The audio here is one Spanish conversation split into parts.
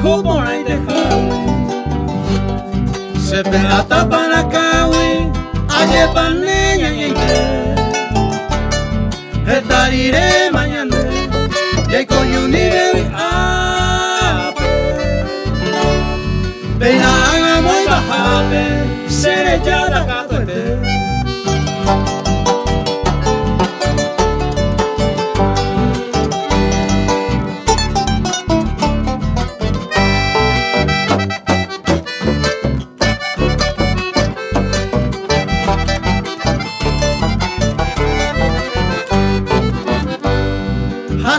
como la dejawi se pelata para kawi aye paneña ñeñe estariré mañana y coño ni de pena haga muy bajate seré ya la gato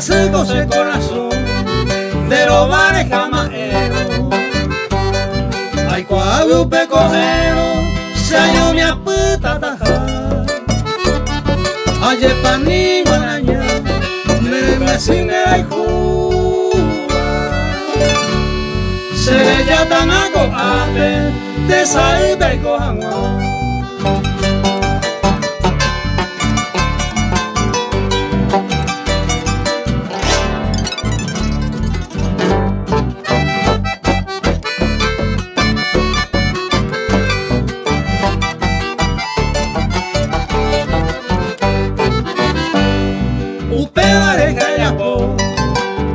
hace goce corazón de los bares camareros. Ay, cuando pecojero se halló mi aputa tajar. Ay, paní guaraña, me sinera y juba. Se ya tan acoate de saber cojanwa.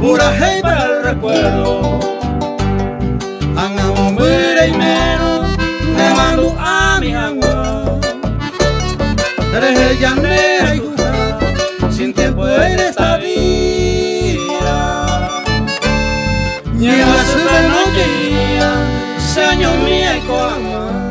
Pura hey para el recuerdo, hagamos mire y menos, me mando a mi agua. Eres llanera y justa, sin tiempo en esta vida. Lleva su noche y día, se año mía y coama.